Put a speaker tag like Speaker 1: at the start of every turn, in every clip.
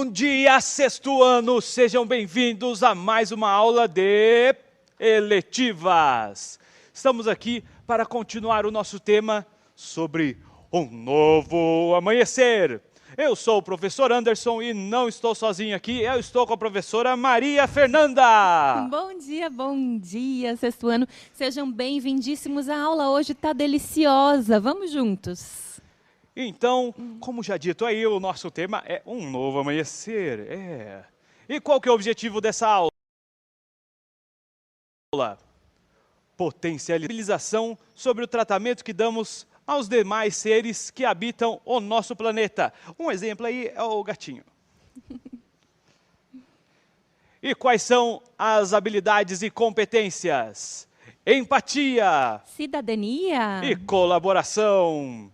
Speaker 1: Bom dia, sexto ano! Sejam bem-vindos a mais uma aula de eletivas. Estamos aqui para continuar o nosso tema sobre um novo amanhecer. Eu sou o professor Anderson e não estou sozinho aqui, eu estou com a professora Maria Fernanda.
Speaker 2: Bom dia, sexto ano. Sejam bem-vindíssimos. A aula hoje está deliciosa. Vamos juntos.
Speaker 1: Então, como já dito aí, o nosso tema é um novo amanhecer. E qual que é o objetivo dessa aula? Potencialização sobre o tratamento que damos aos demais seres que habitam o nosso planeta. Um exemplo aí é o gatinho. E quais são as habilidades e competências? Empatia.
Speaker 2: Cidadania.
Speaker 1: E colaboração.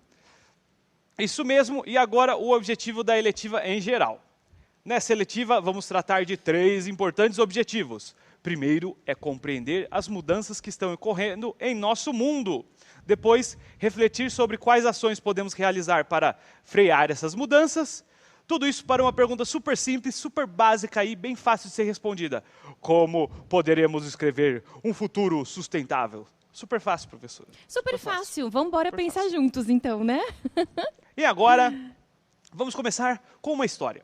Speaker 1: Isso mesmo, e agora o objetivo da eletiva em geral. Nessa eletiva, vamos tratar de 3 importantes objetivos. Primeiro é compreender as mudanças que estão ocorrendo em nosso mundo. Depois, refletir sobre quais ações podemos realizar para frear essas mudanças. Tudo isso para uma pergunta super simples, super básica e bem fácil de ser respondida. Como poderemos escrever um futuro sustentável? Super fácil, professora.
Speaker 2: Super fácil. Vamos embora pensar juntos, então, né?
Speaker 1: E agora, vamos começar com uma história.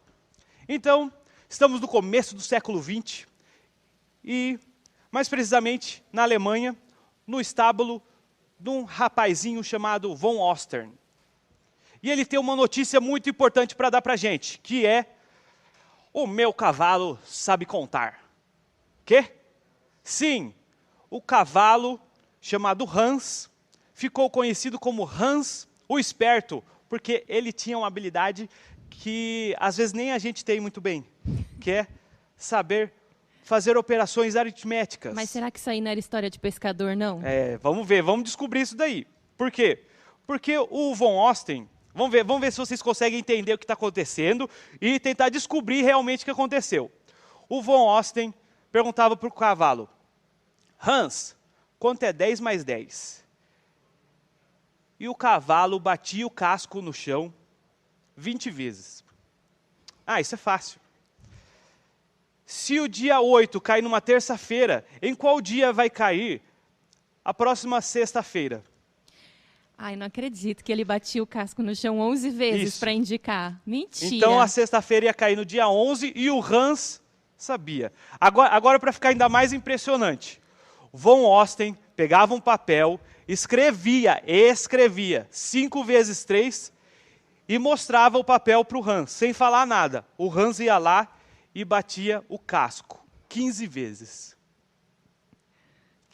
Speaker 1: Então, estamos no começo do século XX e, mais precisamente, na Alemanha, no estábulo de um rapazinho chamado von Ostern. E ele tem uma notícia muito importante para dar para a gente, que é: o meu cavalo sabe contar. Quê? Sim, o cavalo chamado Hans ficou conhecido como Hans o Esperto, porque ele tinha uma habilidade que às vezes nem a gente tem muito bem, que é saber fazer operações aritméticas.
Speaker 2: Mas será que isso aí não era história de pescador, não?
Speaker 1: Vamos ver, vamos descobrir isso daí. Por quê? Porque o von Ostern, vamos ver se vocês conseguem entender o que está acontecendo e tentar descobrir realmente o que aconteceu. O von Ostern perguntava para o cavalo: Hans, quanto é 10 mais 10? E o cavalo batia o casco no chão 20 vezes. Ah, isso é fácil. Se o dia 8 cair numa terça-feira, em qual dia vai cair a próxima sexta-feira?
Speaker 2: Ai, não acredito que ele batia o casco no chão 11 vezes para indicar. Mentira.
Speaker 1: Então a sexta-feira ia cair no dia 11 e o Hans sabia. Agora para ficar ainda mais impressionante, von Ostern pegava um papel, escrevia 5 vezes 3 e mostrava o papel para o Hans, sem falar nada. O Hans ia lá e batia o casco 15 vezes.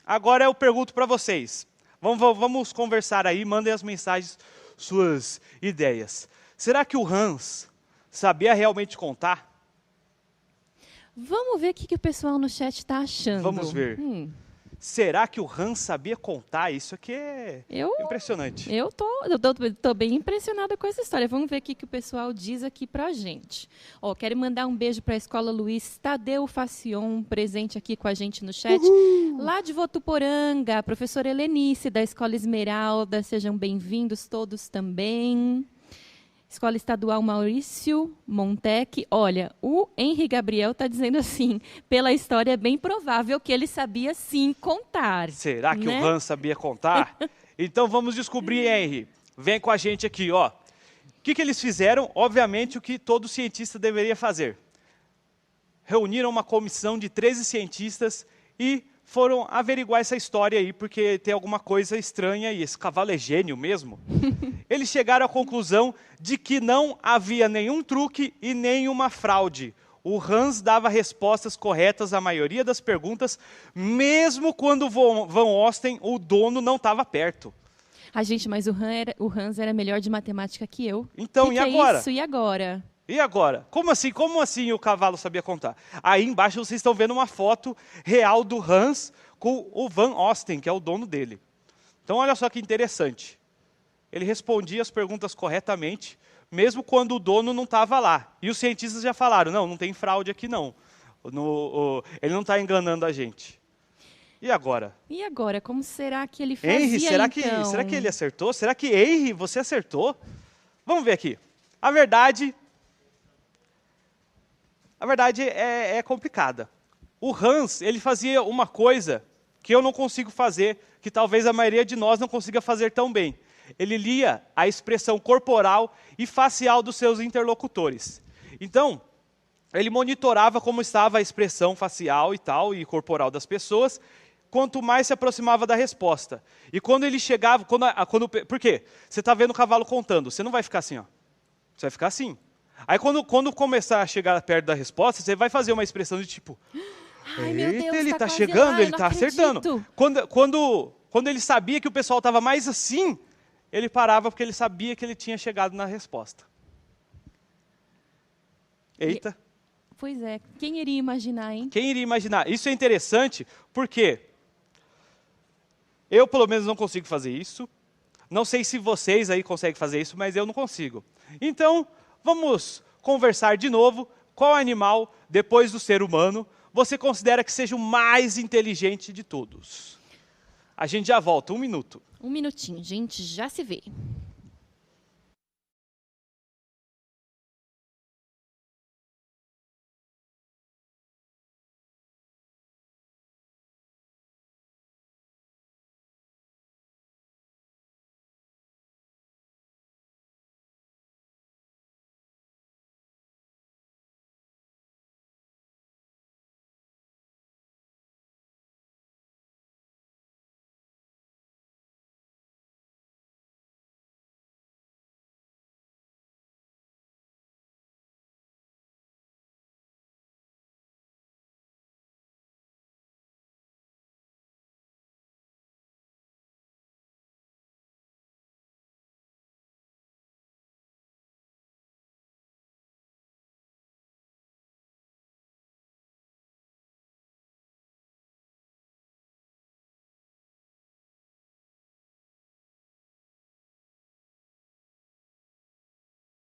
Speaker 1: Agora eu pergunto para vocês, vamos conversar aí, mandem as mensagens, suas ideias. Será que o Hans sabia realmente contar?
Speaker 2: Vamos ver o que o pessoal no chat está achando.
Speaker 1: Vamos ver. Será que o Hans sabia contar? Isso aqui é impressionante.
Speaker 2: Eu tô bem impressionada com essa história. Vamos ver o que o pessoal diz aqui pra gente. Quero mandar um beijo para a Escola Luiz Tadeu Facion, presente aqui com a gente no chat. Lá de Votuporanga, a professora Helenice, da Escola Esmeralda. Sejam bem-vindos todos também. Escola Estadual Maurício Montec. Olha, o Henri Gabriel está dizendo assim: pela história é bem provável que ele sabia sim contar.
Speaker 1: Será que o Hans sabia contar? Então vamos descobrir, Henri. Vem com a gente aqui, ó. O que eles fizeram? Obviamente o que todo cientista deveria fazer. Reuniram uma comissão de 13 cientistas e foram averiguar essa história aí, porque tem alguma coisa estranha aí. Esse cavalo é gênio mesmo? Eles chegaram à conclusão de que não havia nenhum truque e nenhuma fraude. O Hans dava respostas corretas à maioria das perguntas, mesmo quando von Ostern, o dono, não estava perto.
Speaker 2: Gente, mas o Hans era melhor de matemática que eu.
Speaker 1: Então, e agora?
Speaker 2: É isso? E agora?
Speaker 1: E agora? Como assim o cavalo sabia contar? Aí embaixo vocês estão vendo uma foto real do Hans com o Van Ostern, que é o dono dele. Então olha só que interessante. Ele respondia as perguntas corretamente, mesmo quando o dono não estava lá. E os cientistas já falaram: não tem fraude aqui não. Ele não está enganando a gente. E agora?
Speaker 2: E agora? Como será que ele fazia,
Speaker 1: Henri, será que ele acertou? Será que, Henri, você acertou? Vamos ver aqui. A verdade A verdade é complicada. O Hans, ele fazia uma coisa que eu não consigo fazer, que talvez a maioria de nós não consiga fazer tão bem. Ele lia a expressão corporal e facial dos seus interlocutores. Então, ele monitorava como estava a expressão facial e tal, e corporal das pessoas, quanto mais se aproximava da resposta. E quando ele chegava, por quê? Você está vendo o cavalo contando, você não vai ficar assim, ó. Você vai ficar assim. Aí quando começar a chegar perto da resposta, você vai fazer uma expressão de tipo,
Speaker 2: Ai, meu Deus,
Speaker 1: ele está
Speaker 2: quase
Speaker 1: chegando,
Speaker 2: lá, eu
Speaker 1: ele
Speaker 2: não
Speaker 1: está acertando.
Speaker 2: acredito.
Speaker 1: Quando ele sabia que o pessoal estava mais assim, ele parava porque ele sabia que ele tinha chegado na resposta. Eita.
Speaker 2: Pois é, quem iria imaginar, hein?
Speaker 1: Quem iria imaginar? Isso é interessante porque eu, pelo menos, não consigo fazer isso. Não sei se vocês aí conseguem fazer isso, mas eu não consigo. Então, vamos conversar de novo. Qual animal, depois do ser humano, você considera que seja o mais inteligente de todos? A gente já volta, 1 minuto.
Speaker 2: 1 minutinho, gente, já se vê.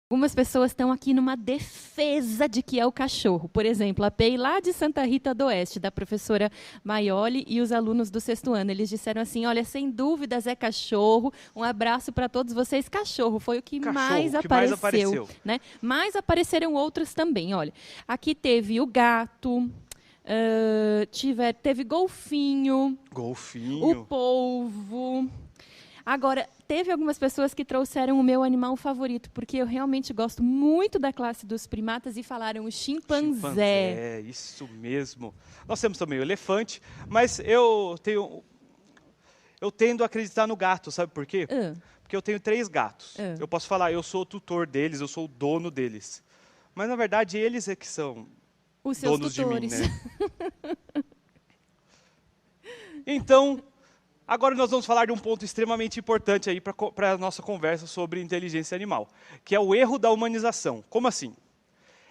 Speaker 2: Algumas pessoas estão aqui numa defesa de que é o cachorro. Por exemplo, a PEI lá de Santa Rita do Oeste, da professora Maioli e os alunos do 6º ano. Eles disseram assim, olha, sem dúvidas é cachorro. Um abraço para todos vocês. Cachorro foi o que mais apareceu. Né? Mas apareceram outros também. Olha, aqui teve o gato, teve golfinho, o polvo. Agora, teve algumas pessoas que trouxeram o meu animal favorito, porque eu realmente gosto muito da classe dos primatas e falaram o chimpanzé.
Speaker 1: É, isso mesmo. Nós temos também o elefante, mas eu tendo a acreditar no gato, sabe por quê? Porque eu tenho 3 gatos. Eu posso falar, eu sou o tutor deles, eu sou o dono deles. Mas, na verdade, eles é que são
Speaker 2: os seus
Speaker 1: donos
Speaker 2: tutores.
Speaker 1: de mim, né? Então, agora nós vamos falar de um ponto extremamente importante aí para a nossa conversa sobre inteligência animal, que é o erro da humanização. Como assim?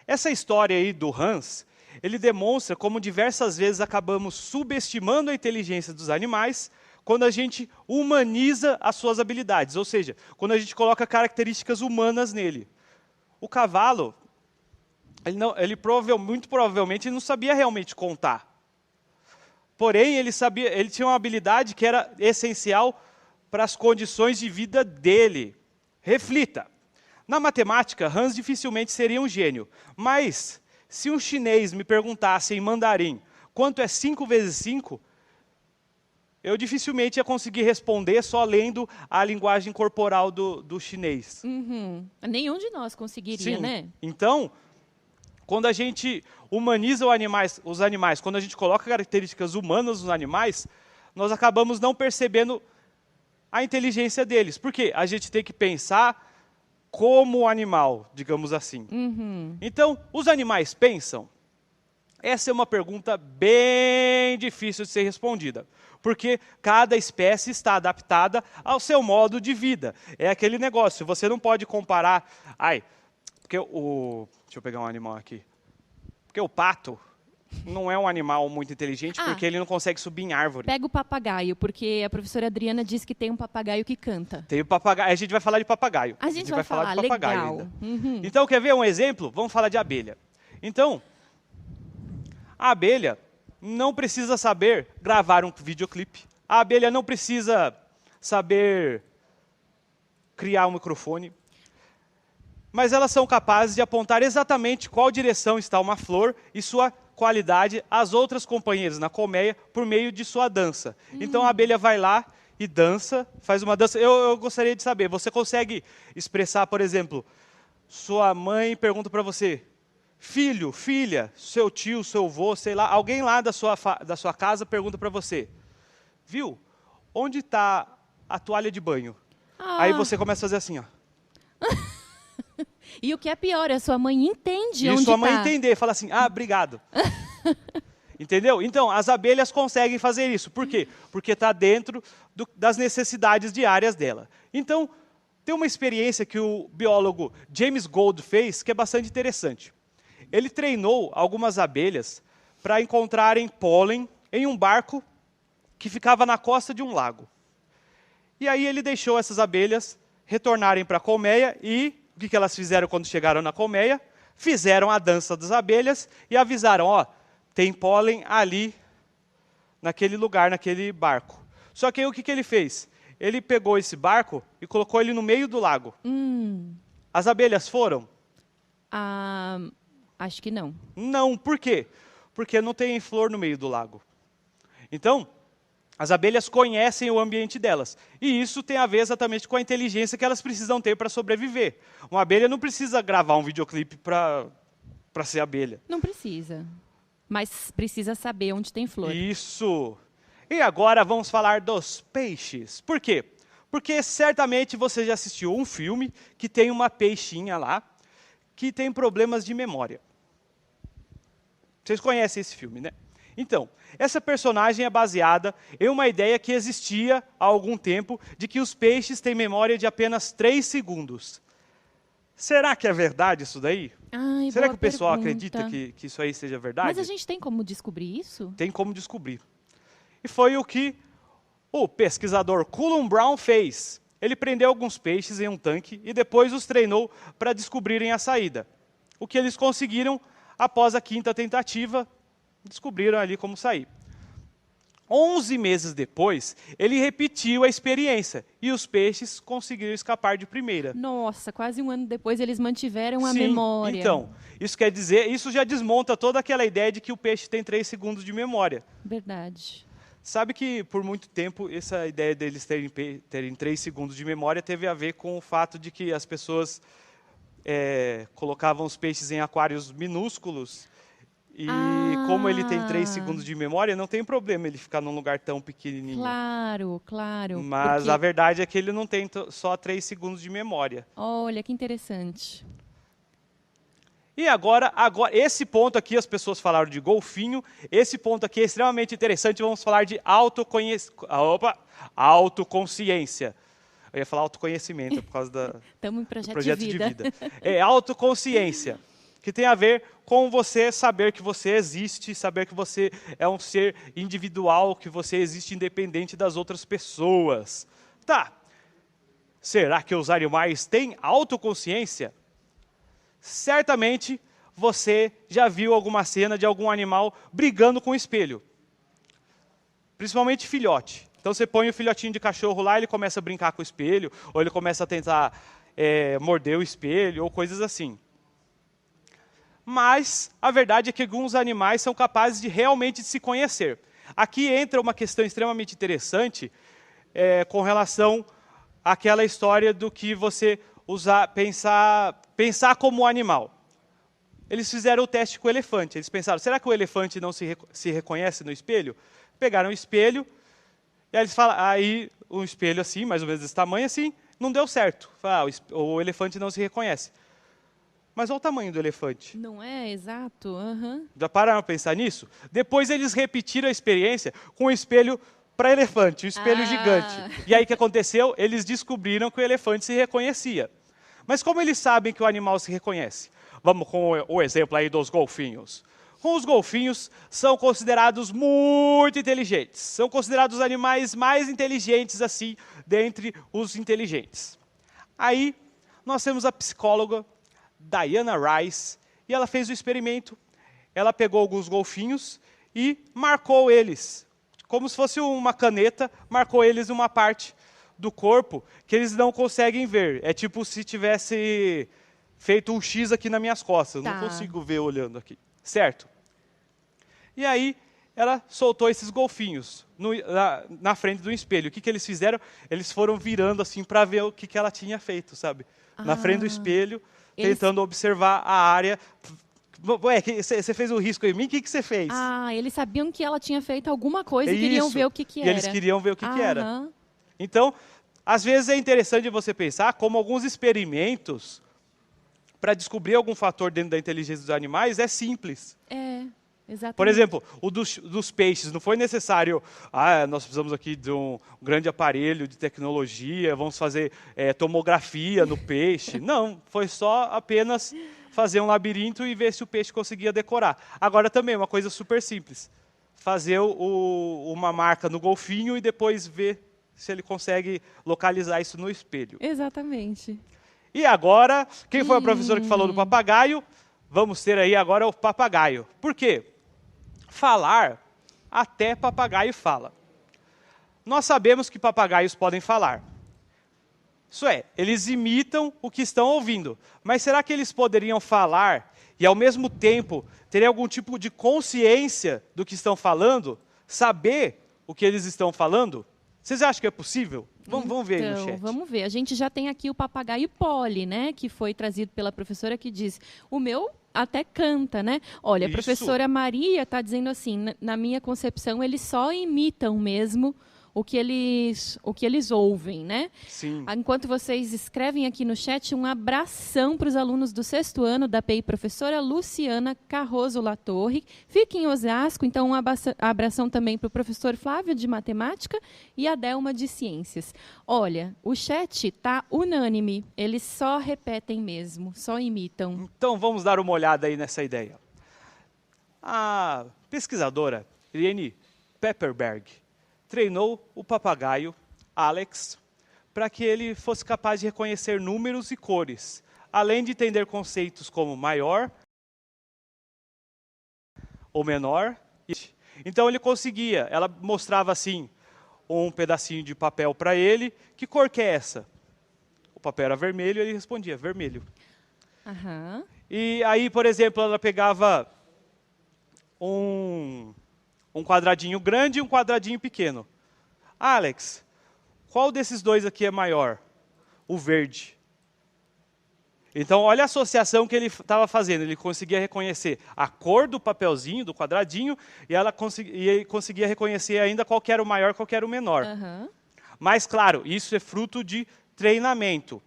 Speaker 1: Essa história aí do Hans, ele demonstra como diversas vezes acabamos subestimando a inteligência dos animais quando a gente humaniza as suas habilidades, ou seja, quando a gente coloca características humanas nele. O cavalo, muito provavelmente, ele não sabia realmente contar. Porém, ele tinha uma habilidade que era essencial para as condições de vida dele. Reflita. Na matemática, Hans dificilmente seria um gênio. Mas, se um chinês me perguntasse em mandarim quanto é 5 vezes 5, eu dificilmente ia conseguir responder só lendo a linguagem corporal do chinês.
Speaker 2: Nenhum de nós conseguiria,
Speaker 1: Sim.
Speaker 2: né?
Speaker 1: Então, quando a gente humaniza os animais, quando a gente coloca características humanas nos animais, nós acabamos não percebendo a inteligência deles. Por quê? A gente tem que pensar como o animal, digamos assim. Então, os animais pensam? Essa é uma pergunta bem difícil de ser respondida, porque cada espécie está adaptada ao seu modo de vida. É aquele negócio, você não pode comparar... Deixa eu pegar um animal aqui. Porque o pato não é um animal muito inteligente, porque ele não consegue subir em árvore.
Speaker 2: Pega o papagaio, porque a professora Adriana disse que tem um papagaio que canta.
Speaker 1: Tem o papagaio. A gente vai falar de papagaio.
Speaker 2: A gente vai falar de papagaio
Speaker 1: legal. Ainda. Então, quer ver um exemplo? Vamos falar de abelha. Então, a abelha não precisa saber gravar um videoclipe. A abelha não precisa saber criar um microfone. mas elas são capazes de apontar exatamente qual direção está uma flor e sua qualidade às outras companheiras na colmeia por meio de sua dança. Então a abelha vai lá e dança, faz uma dança. Eu gostaria de saber, você consegue expressar, por exemplo, sua mãe pergunta para você, filho, filha, seu tio, seu avô, sei lá, alguém lá da sua casa pergunta para você, viu, onde está a toalha de banho? Aí você começa a fazer assim, ó.
Speaker 2: E o que é pior, a sua mãe entende
Speaker 1: E
Speaker 2: onde
Speaker 1: sua mãe
Speaker 2: tá.
Speaker 1: entender, fala assim, obrigado. Entendeu? Então, as abelhas conseguem fazer isso. Por quê? Porque está dentro das necessidades diárias dela. Então, tem uma experiência que o biólogo James Gould fez que é bastante interessante. Ele treinou algumas abelhas para encontrarem pólen em um barco que ficava na costa de um lago. E aí ele deixou essas abelhas retornarem para a colmeia e o que elas fizeram quando chegaram na colmeia? Fizeram a dança das abelhas e avisaram, ó, tem pólen ali, naquele lugar, naquele barco. Só que aí o que ele fez? Ele pegou esse barco e colocou ele no meio do lago. As abelhas foram?
Speaker 2: Acho que não.
Speaker 1: Não, por quê? Porque não tem flor no meio do lago. Então, as abelhas conhecem o ambiente delas. E isso tem a ver exatamente com a inteligência que elas precisam ter para sobreviver. Uma abelha não precisa gravar um videoclipe para ser abelha.
Speaker 2: Não precisa. Mas precisa saber onde tem flor.
Speaker 1: Isso. E agora vamos falar dos peixes. Por quê? Porque certamente você já assistiu um filme que tem uma peixinha lá que tem problemas de memória. Vocês conhecem esse filme, né? Então, essa personagem é baseada em uma ideia que existia há algum tempo de que os peixes têm memória de apenas 3 segundos. Será que é verdade isso daí?
Speaker 2: Ai,
Speaker 1: Será
Speaker 2: boa
Speaker 1: que o pessoal
Speaker 2: pergunta.
Speaker 1: acredita que isso aí seja verdade?
Speaker 2: Mas a gente tem como descobrir isso?
Speaker 1: Tem como descobrir. E foi o que o pesquisador Cullen Brown fez. Ele prendeu alguns peixes em um tanque e depois os treinou para descobrirem a saída. O que eles conseguiram, após a 5ª tentativa, descobriram ali como sair. 11 meses depois, ele repetiu a experiência e os peixes conseguiram escapar de primeira.
Speaker 2: Nossa, quase um ano depois eles mantiveram a
Speaker 1: Sim,
Speaker 2: memória.
Speaker 1: então, isso quer dizer, isso já desmonta toda aquela ideia de que o peixe tem 3 segundos de memória.
Speaker 2: Verdade.
Speaker 1: Sabe que, por muito tempo, essa ideia deles terem 3 segundos de memória teve a ver com o fato de que as pessoas colocavam os peixes em aquários minúsculos e como ele tem 3 segundos de memória, não tem problema ele ficar num lugar tão pequenininho.
Speaker 2: Claro, claro.
Speaker 1: Mas
Speaker 2: porque...
Speaker 1: a verdade é que ele não tem só 3 segundos de memória.
Speaker 2: Olha, que interessante.
Speaker 1: E agora, esse ponto aqui, as pessoas falaram de golfinho, esse ponto aqui é extremamente interessante, vamos falar de autoconsciência. Eu ia falar autoconhecimento, por causa
Speaker 2: Estamos em
Speaker 1: do
Speaker 2: projeto
Speaker 1: projeto
Speaker 2: de
Speaker 1: de
Speaker 2: vida.
Speaker 1: vida. É autoconsciência, que tem a ver com você saber que você existe, saber que você é um ser individual, que você existe independente das outras pessoas. Tá, será que os animais têm autoconsciência? Certamente você já viu alguma cena de algum animal brigando com o espelho. Principalmente filhote. Então você põe o filhotinho de cachorro lá, ele começa a brincar com o espelho, ou ele começa a tentar morder o espelho, ou coisas assim. Mas a verdade é que alguns animais são capazes de realmente se conhecer. Aqui entra uma questão extremamente interessante com relação àquela história do que você pensar como animal. Eles fizeram o teste com o elefante. Eles pensaram, será que o elefante não se reconhece no espelho? Pegaram o espelho, e aí eles falam, aí um espelho assim, mais ou menos desse tamanho assim, não deu certo. O elefante não se reconhece. Mas olha o tamanho do elefante.
Speaker 2: Não é exato? Uhum.
Speaker 1: Já pararam para pensar nisso? Depois eles repetiram a experiência com o espelho para elefante, o espelho gigante. E aí o que aconteceu? Eles descobriram que o elefante se reconhecia. Mas como eles sabem que o animal se reconhece? Vamos com o exemplo aí dos golfinhos. Os golfinhos são considerados muito inteligentes. São considerados os animais mais inteligentes, assim, dentre os inteligentes. Aí, nós temos a psicóloga Diana Rice, e ela fez o experimento. Ela pegou alguns golfinhos e marcou eles, como se fosse uma caneta, marcou eles uma parte do corpo que eles não conseguem ver. É tipo se tivesse feito um X aqui nas minhas costas.
Speaker 2: Tá.
Speaker 1: Não consigo ver olhando aqui. Certo? E aí, ela soltou esses golfinhos na frente do espelho. O que eles fizeram? Eles foram virando assim para ver o que ela tinha feito, sabe? Na frente do espelho, tentando observar a área. Ué, você fez um risco em mim? O que você fez?
Speaker 2: Eles sabiam que ela tinha feito alguma coisa e queriam ver o que era.
Speaker 1: E eles queriam ver o que era. Então, às vezes é interessante você pensar como alguns experimentos para descobrir algum fator dentro da inteligência dos animais é simples.
Speaker 2: Exatamente.
Speaker 1: Por exemplo, o dos peixes, não foi necessário, nós precisamos aqui de um grande aparelho de tecnologia, vamos fazer tomografia no peixe. Não, foi só apenas fazer um labirinto e ver se o peixe conseguia decorar. Agora também, uma coisa super simples, fazer uma marca no golfinho e depois ver se ele consegue localizar isso no espelho.
Speaker 2: Exatamente.
Speaker 1: E agora, quem foi a professora que falou do papagaio? Vamos ter aí agora o papagaio. Por quê? Falar, até papagaio fala. Nós sabemos que papagaios podem falar. Isso é, eles imitam o que estão ouvindo. Mas será que eles poderiam falar e, ao mesmo tempo, terem algum tipo de consciência do que estão falando? Saber o que eles estão falando? Vocês acham que é possível? Vamos ver aí no chat.
Speaker 2: Vamos ver. A gente já tem aqui o papagaio Polly, né? Que foi trazido pela professora que diz, o meu até canta, né? Olha, a professora Maria está dizendo assim, na minha concepção, eles só imitam mesmo o que eles ouvem, né?
Speaker 1: Sim.
Speaker 2: Enquanto vocês escrevem aqui no chat, um abração para os alunos do 6º ano da PEI, professora Luciana Carroso Latorre. Fique em Osasco, então um abração também para o professor Flávio de Matemática e a Delma de Ciências. Olha, o chat está unânime, eles só repetem mesmo, só imitam.
Speaker 1: Então vamos dar uma olhada aí nessa ideia. A pesquisadora Irene Pepperberg treinou o papagaio Alex para que ele fosse capaz de reconhecer números e cores, além de entender conceitos como maior ou menor. Então ele conseguia, ela mostrava assim um pedacinho de papel para ele, que cor que é essa? O papel era vermelho, ele respondia, vermelho. E aí, por exemplo, ela pegava um quadradinho grande e um quadradinho pequeno. Alex, qual desses dois aqui é maior? O verde. Então, olha a associação que ele estava fazendo. Ele conseguia reconhecer a cor do papelzinho, do quadradinho, e ele conseguia reconhecer ainda qual que era o maior e qual que era o menor. Mas, claro, isso é fruto de treinamento.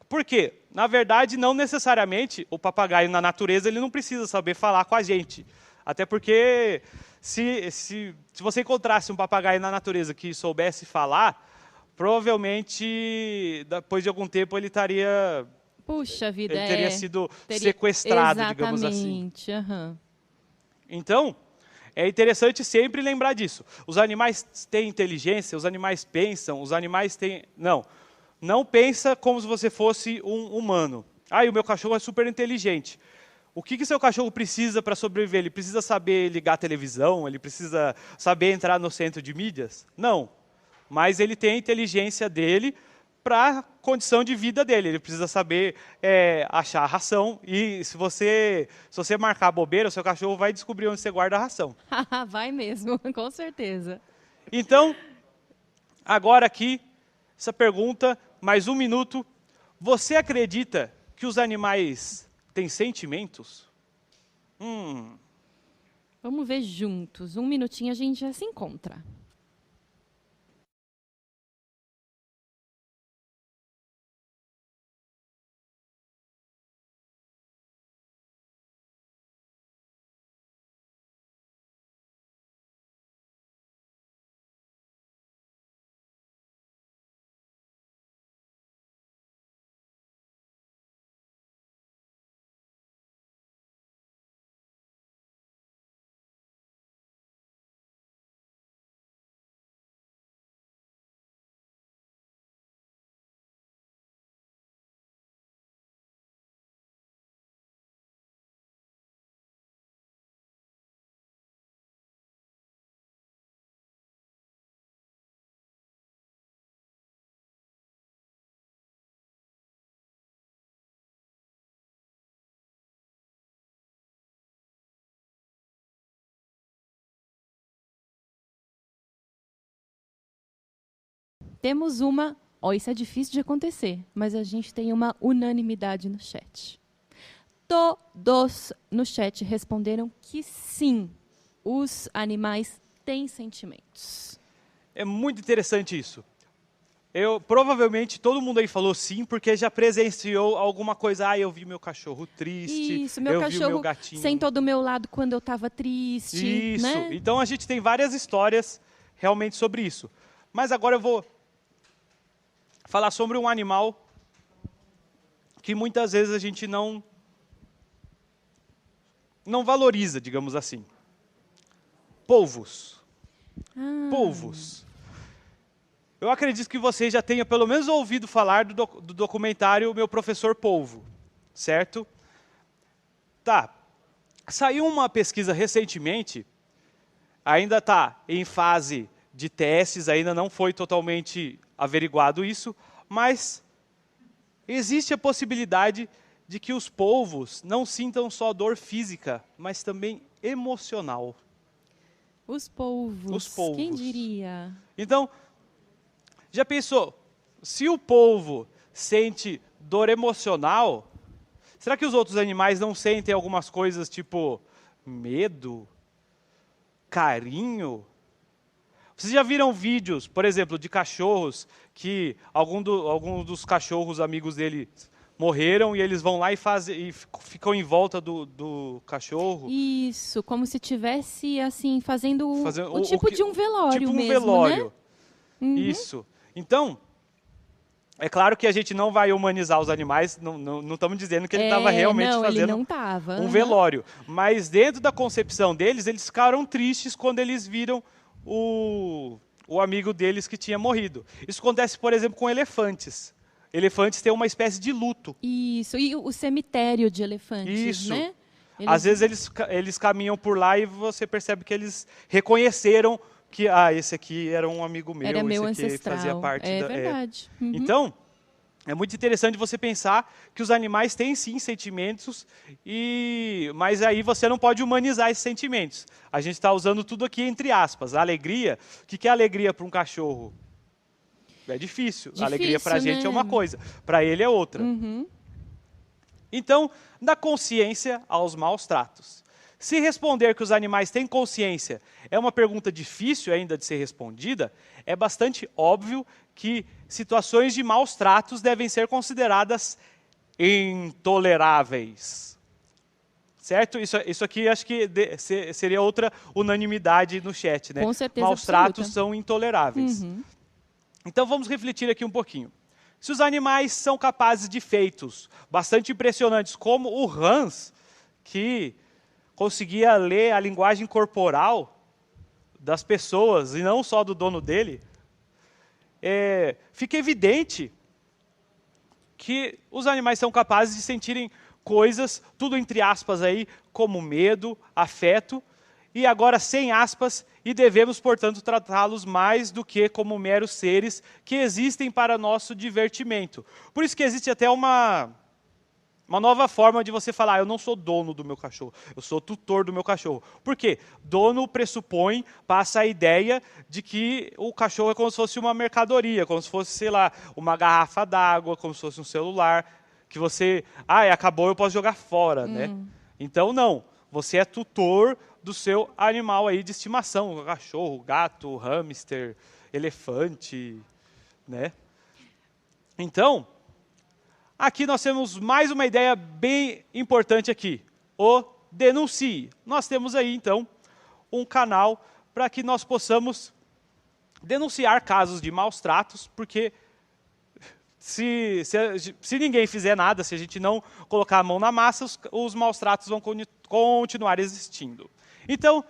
Speaker 1: Por quê? Na verdade, não necessariamente o papagaio na natureza ele não precisa saber falar com a gente. Até porque se você encontrasse um papagaio na natureza que soubesse falar, provavelmente, depois de algum tempo, ele estaria...
Speaker 2: Puxa vida,
Speaker 1: ele teria sido sequestrado, digamos assim. Então, é interessante sempre lembrar disso. Os animais têm inteligência, os animais pensam, os animais têm... Não pensa como se você fosse um humano. O meu cachorro é super inteligente. O que seu cachorro precisa para sobreviver? Ele precisa saber ligar a televisão? Ele precisa saber entrar no centro de mídias? Não. Mas ele tem a inteligência dele para a condição de vida dele. Ele precisa saber achar a ração. E se você marcar bobeira, o seu cachorro vai descobrir onde você guarda a ração.
Speaker 2: Vai mesmo, com certeza.
Speaker 1: Então, agora aqui, essa pergunta, mais um minuto. Você acredita que os animais têm sentimentos?
Speaker 2: Vamos ver juntos. Um minutinho a gente já se encontra. Temos uma... isso é difícil de acontecer, mas a gente tem uma unanimidade no chat. Todos no chat responderam que sim, os animais têm sentimentos.
Speaker 1: É muito interessante isso. Provavelmente todo mundo aí falou sim, porque já presenciou alguma coisa. Eu vi meu cachorro triste,
Speaker 2: Isso, meu
Speaker 1: eu vi
Speaker 2: cachorro
Speaker 1: o meu gatinho.
Speaker 2: sentou do meu lado quando eu estava triste.
Speaker 1: Isso,
Speaker 2: né?
Speaker 1: Então a gente tem várias histórias realmente sobre isso. Mas agora eu vou falar sobre um animal que muitas vezes a gente não valoriza, digamos assim. Polvos. Polvos. Eu acredito que você já tenha pelo menos ouvido falar do documentário Meu Professor Polvo, certo? Tá. Saiu uma pesquisa recentemente, ainda está em fase de testes, ainda não foi totalmente averiguado isso, mas existe a possibilidade de que os polvos não sintam só dor física, mas também emocional.
Speaker 2: Os polvos.
Speaker 1: Os polvos.
Speaker 2: Quem diria?
Speaker 1: Então, já pensou, se o polvo sente dor emocional, será que os outros animais não sentem algumas coisas tipo medo, carinho? Vocês já viram vídeos, por exemplo, de cachorros que alguns dos cachorros amigos dele morreram e eles vão lá e ficam em volta do cachorro?
Speaker 2: Isso, como se tivesse assim fazendo o
Speaker 1: tipo
Speaker 2: de um velório
Speaker 1: tipo
Speaker 2: mesmo,
Speaker 1: velório.
Speaker 2: né? Uhum.
Speaker 1: Isso. Então, é claro que a gente não vai humanizar os animais, não estamos dizendo que ele estava realmente fazendo um velório. Mas dentro da concepção deles, eles ficaram tristes quando eles viram o amigo deles que tinha morrido. Isso acontece, por exemplo, com elefantes. Elefantes têm uma espécie de luto.
Speaker 2: Isso, e o cemitério de elefantes,
Speaker 1: Isso.
Speaker 2: né?
Speaker 1: Às vezes eles caminham por lá e você percebe que eles reconheceram que esse aqui era um amigo meu,
Speaker 2: era meu
Speaker 1: esse aqui
Speaker 2: ancestral.
Speaker 1: fazia parte
Speaker 2: da... verdade. Uhum.
Speaker 1: Então, é muito interessante você pensar que os animais têm sim sentimentos, mas aí você não pode humanizar esses sentimentos. A gente está usando tudo aqui entre aspas. A alegria, o que é alegria para um cachorro? É difícil. A alegria para a gente é uma coisa, para ele é outra.
Speaker 2: Uhum.
Speaker 1: Então, da consciência aos maus tratos. Se responder que os animais têm consciência é uma pergunta difícil ainda de ser respondida, é bastante óbvio que situações de maus tratos devem ser consideradas intoleráveis. Certo? Isso aqui acho que seria outra unanimidade no chat, né?
Speaker 2: Com certeza
Speaker 1: maus
Speaker 2: absoluta.
Speaker 1: tratos são intoleráveis.
Speaker 2: Uhum.
Speaker 1: Então vamos refletir aqui um pouquinho. Se os animais são capazes de feitos bastante impressionantes, como o Hans, que conseguia ler a linguagem corporal das pessoas e não só do dono dele, fica evidente que os animais são capazes de sentirem coisas, tudo entre aspas aí, como medo, afeto, e agora sem aspas, e devemos, portanto, tratá-los mais do que como meros seres que existem para nosso divertimento. Por isso que existe até uma nova forma de você falar, eu não sou dono do meu cachorro, eu sou tutor do meu cachorro. Por quê? Dono pressupõe, passa a ideia de que o cachorro é como se fosse uma mercadoria, como se fosse, sei lá, uma garrafa d'água, como se fosse um celular, que você, acabou, eu posso jogar fora, né? Então, não, você é tutor do seu animal aí de estimação, cachorro, gato, hamster, elefante, né? Então, aqui nós temos mais uma ideia bem importante aqui, o denuncie. Nós temos aí, então, um canal para que nós possamos denunciar casos de maus tratos, porque se ninguém fizer nada, se a gente não colocar a mão na massa, os maus tratos vão continuar existindo. Então,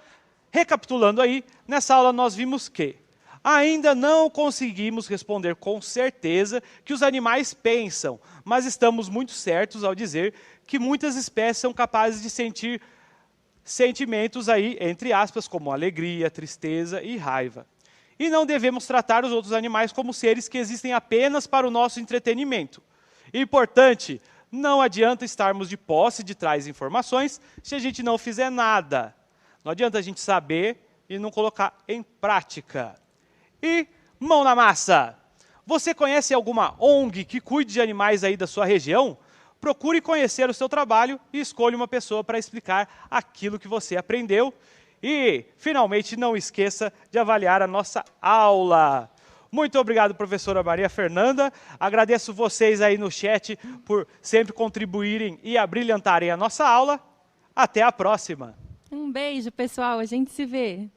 Speaker 1: recapitulando aí, nessa aula nós vimos que ainda não conseguimos responder com certeza que os animais pensam, mas estamos muito certos ao dizer que muitas espécies são capazes de sentir sentimentos aí, entre aspas, como alegria, tristeza e raiva. E não devemos tratar os outros animais como seres que existem apenas para o nosso entretenimento. Importante, não adianta estarmos de posse de tais informações se a gente não fizer nada. Não adianta a gente saber e não colocar em prática. E mão na massa! Você conhece alguma ONG que cuide de animais aí da sua região? Procure conhecer o seu trabalho e escolha uma pessoa para explicar aquilo que você aprendeu. E, finalmente, não esqueça de avaliar a nossa aula. Muito obrigado, professora Maria Fernanda. Agradeço vocês aí no chat por sempre contribuírem e abrilhantarem a nossa aula. Até a próxima.
Speaker 2: Um beijo, pessoal. A gente se vê.